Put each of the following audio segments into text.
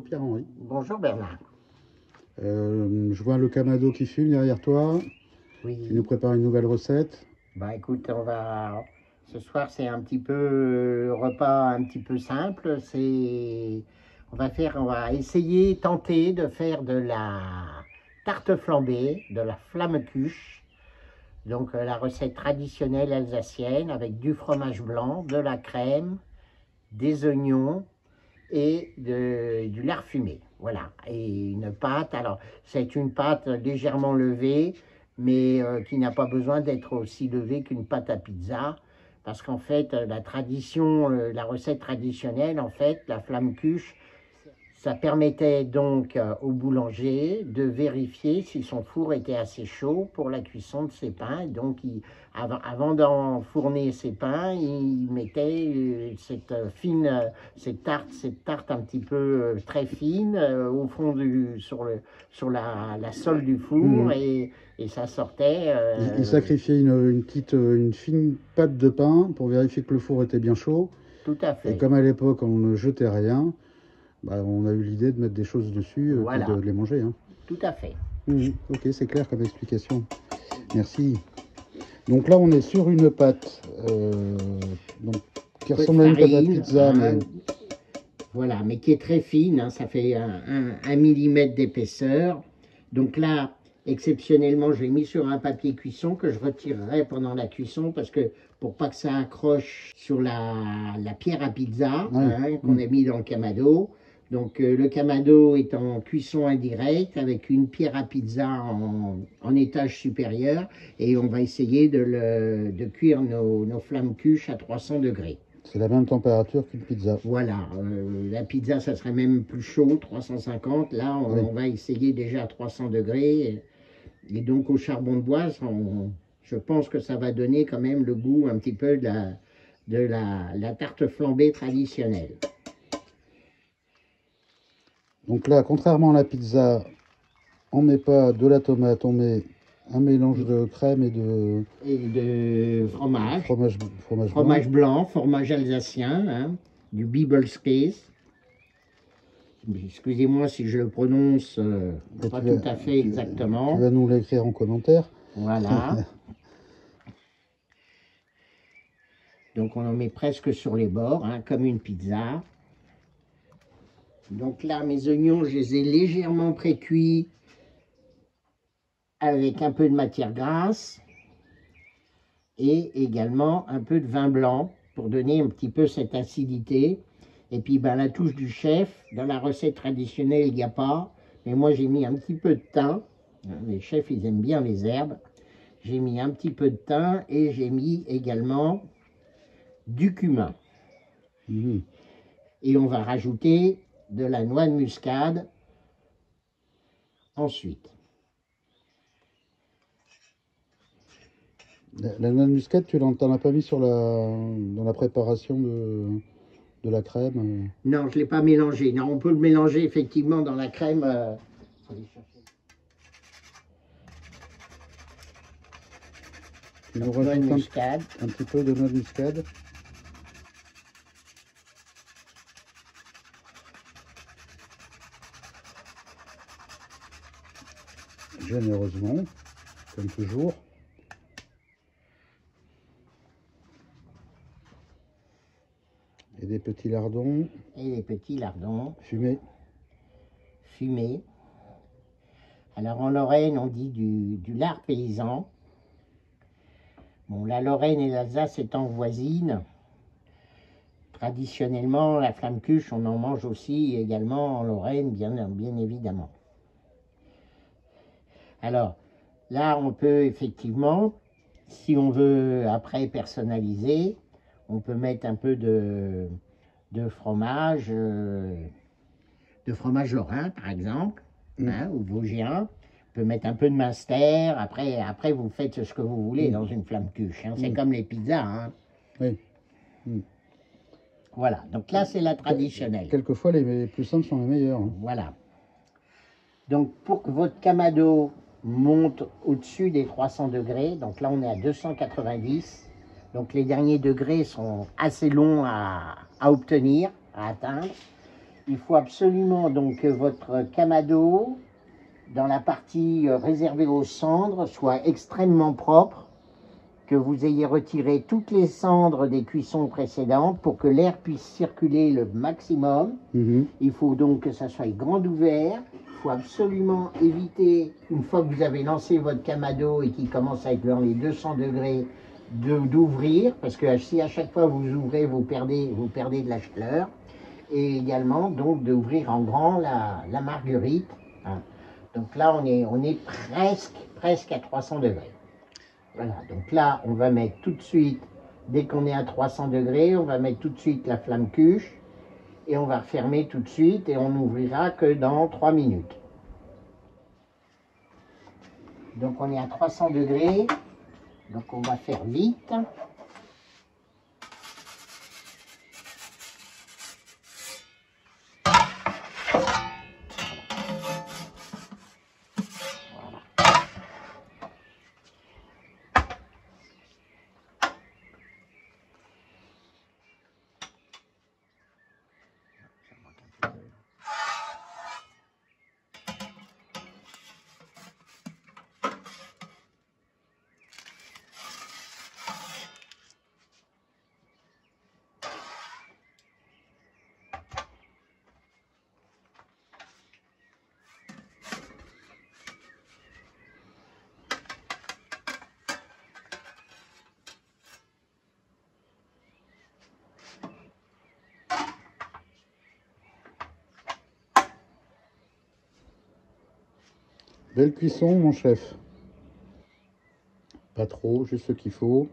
Pierre-Henri. Bonjour Bernard. Je vois le Kamado qui fume derrière toi. Oui. Tu nous prépares une nouvelle recette. Bah écoute, ce soir c'est un petit peu repas un petit peu simple. On va essayer, tenter de faire de la tarte flambée, de la flamme-cuche. Donc la recette traditionnelle alsacienne avec du fromage blanc, de la crème, des oignons et du lard fumé. Voilà, et une pâte. Alors, c'est une pâte légèrement levée, mais qui n'a pas besoin d'être aussi levée qu'une pâte à pizza. Parce qu'en fait, la recette traditionnelle, en fait, la flamme-cuche, ça permettait donc au boulanger de vérifier si son four était assez chaud pour la cuisson de ses pains. Donc, avant d'enfourner ses pains, il mettait cette tarte un petit peu très fine au fond sur la sole du four et ça sortait. Il sacrifiait une fine pâte de pain pour vérifier que le four était bien chaud. Tout à fait. Et comme à l'époque on ne jetait rien, bah, on a eu l'idée de mettre des choses dessus voilà. et de les manger. Hein. Tout à fait. Ok, c'est clair comme explication. Merci. Donc là, on est sur une pâte qui ressemble à une pâte à pizza. Mais... Voilà, mais qui est très fine. Hein, ça fait 1 millimètre d'épaisseur. Donc là, exceptionnellement, je l'ai mis sur un papier cuisson que je retirerai pendant la cuisson parce que pour pas que ça accroche sur la pierre à pizza qu'on a mis dans le Kamado. Donc le Kamado est en cuisson indirecte avec une pierre à pizza en étage supérieur et on va essayer de cuire nos flammes cuches à 300 degrés. C'est la même température qu'une pizza. Voilà, la pizza ça serait même plus chaud, 350. Là on va essayer déjà à 300 degrés et donc au charbon de bois, je pense que ça va donner quand même le goût un petit peu de la tarte flambée traditionnelle. Donc là, contrairement à la pizza, on ne met pas de la tomate, on met un mélange de crème et de fromage. Fromage blanc, fromage alsacien, hein, du Bibelskäse. Excusez-moi si je le prononce pas tout à fait exactement. Tu vas nous l'écrire en commentaire. Voilà. Donc on en met presque sur les bords, hein, comme une pizza. Donc là, mes oignons, je les ai légèrement pré-cuits avec un peu de matière grasse et également un peu de vin blanc pour donner un petit peu cette acidité. Et puis ben, la touche du chef, dans la recette traditionnelle, il n'y a pas, mais moi j'ai mis un petit peu de thym. Les chefs, ils aiment bien les herbes. J'ai mis un petit peu de thym et j'ai mis également du cumin. Et on va rajouter de la noix de muscade ensuite. La noix de muscade, tu n'en as pas mis dans la préparation de la crème? Non, je ne l'ai pas mélangé. Non, on peut le mélanger effectivement dans la crème. Tu nous rajoutes un petit peu de noix de muscade. Généreusement, comme toujours. Et des petits lardons. Et des petits lardons. Fumés. Fumés. Alors en Lorraine, on dit du lard paysan. Bon, la Lorraine et l'Alsace étant voisines, traditionnellement, la flamme cuche, on en mange aussi également en Lorraine, bien évidemment. Alors, là, on peut effectivement, si on veut après personnaliser, on peut mettre un peu de fromage lorrain, par exemple, hein, ou vosgien. On peut mettre un peu de Münster. Après, vous faites ce que vous voulez dans une flamme cuche. Hein. C'est comme les pizzas. Hein. Oui. Voilà, donc là, c'est la traditionnelle. Quelquefois, les plus simples sont les meilleurs. Hein. Voilà. Donc, pour que votre Kamado monte au-dessus des 300 degrés, donc là, on est à 290. Donc, les derniers degrés sont assez longs à obtenir, à atteindre. il faut absolument donc que votre kamado, dans la partie réservée aux cendres, soit extrêmement propre, que vous ayez retiré toutes les cendres des cuissons précédentes pour que l'air puisse circuler le maximum. Il faut donc que ça soit grand ouvert. Il faut absolument éviter, une fois que vous avez lancé votre kamado et qu'il commence à être dans les 200 degrés, d'ouvrir, parce que si à chaque fois vous ouvrez, vous perdez de la chaleur. Et également donc d'ouvrir en grand la marguerite. Hein. Donc là, on est presque à 300 degrés. Voilà, donc là, on va mettre tout de suite, dès qu'on est à 300 degrés, on va mettre tout de suite la flamme cuche et on va refermer tout de suite et on n'ouvrira que dans 3 minutes. Donc on est à 300 degrés, donc on va faire vite. Belle cuisson, mon chef. Pas trop, juste ce qu'il faut.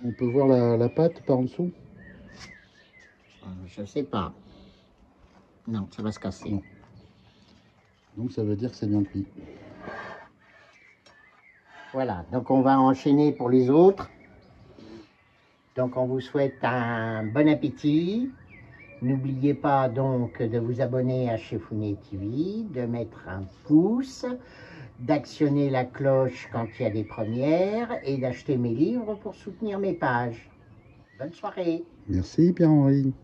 On peut voir la pâte par en dessous? Je sais pas. Non, ça va se casser. Non. Donc ça veut dire que c'est bien cuit. Voilà, donc on va enchaîner pour les autres. Donc on vous souhaite un bon appétit. N'oubliez pas donc de vous abonner à Chefounet TV, de mettre un pouce, d'actionner la cloche quand il y a des premières et d'acheter mes livres pour soutenir mes pages. Bonne soirée. Merci Pierre-Henri.